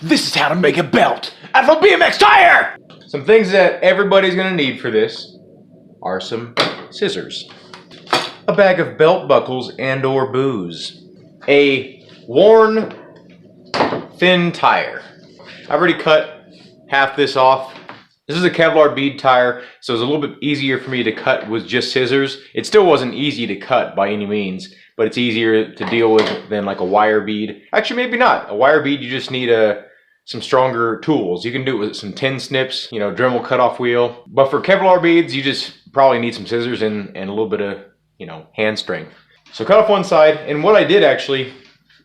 This is how to make a belt out of a BMX tire! Some things that everybody's gonna need for this are some scissors, a bag of belt buckles and or booze, a worn thin tire. I've already cut half this off. This is a Kevlar bead tire, so it's a little bit easier for me to cut with just scissors. It still wasn't easy to cut by any means, but it's easier to deal with than like a wire bead. Actually, maybe not. A wire bead, you just need some stronger tools. You can do it with some tin snips, you know, Dremel cutoff wheel. But for Kevlar beads, you just probably need some scissors and a little bit of, you know, hand strength. So cut off one side, and what I did actually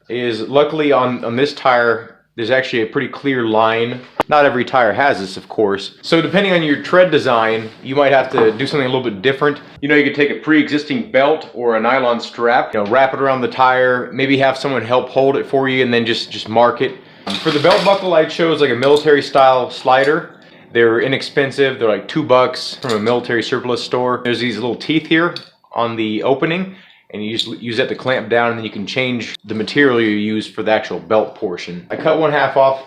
is, luckily on this tire, there's actually a pretty clear line. Not every tire has this, of course. So depending on your tread design, you might have to do something a little bit different. You know, you could take a pre-existing belt or a nylon strap, you know, wrap it around the tire, maybe have someone help hold it for you, and then just mark it. For the belt buckle, I chose like a military style slider. They're inexpensive. They're like $2 from a military surplus store. There's these little teeth here on the opening, and you just use that to clamp down, and then you can change the material you use for the actual belt portion. I cut one half off.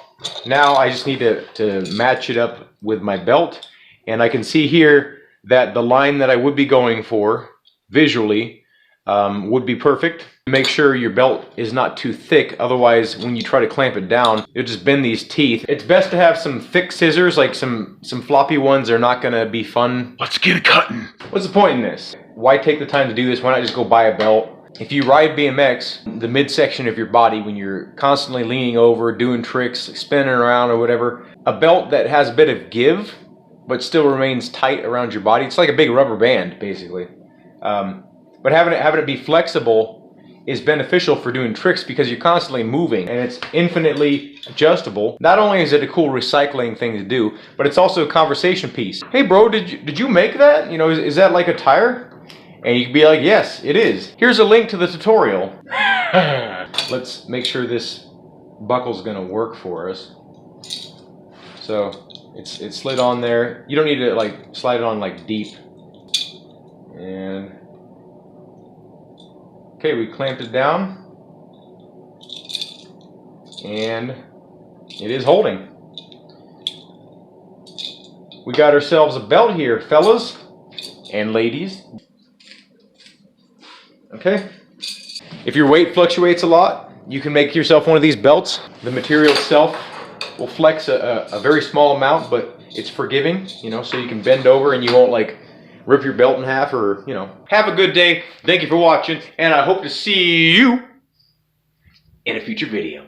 Now I just need to match it up with my belt, and I can see here that the line that I would be going for visually would be perfect. Make sure your belt is not too thick, otherwise when you try to clamp it down, you'll just bend these teeth. It's best to have some thick scissors, like some floppy ones are not gonna be fun. Let's get it cutting. What's the point in this? Why take the time to do this? Why not just go buy a belt? If you ride BMX, the midsection of your body, when you're constantly leaning over, doing tricks, spinning around or whatever, a belt that has a bit of give, but still remains tight around your body, it's like a big rubber band, basically. But having it be flexible is beneficial for doing tricks because you're constantly moving, and it's infinitely adjustable. Not only is it a cool recycling thing to do, but it's also a conversation piece. Hey bro, did you make that? You know, is that like a tire? And you can be like, yes, it is. Here's a link to the tutorial. Let's make sure this buckle's gonna work for us. So it's slid on there. You don't need to like slide it on like deep. And okay, we clamped it down, and it is holding. We got ourselves a belt here, fellas and ladies. Okay. If your weight fluctuates a lot, you can make yourself one of these belts. The material itself will flex a very small amount, but it's forgiving, you know, so you can bend over and you won't like rip your belt in half, or, you know. Have a good day. Thank you for watching, and I hope to see you in a future video.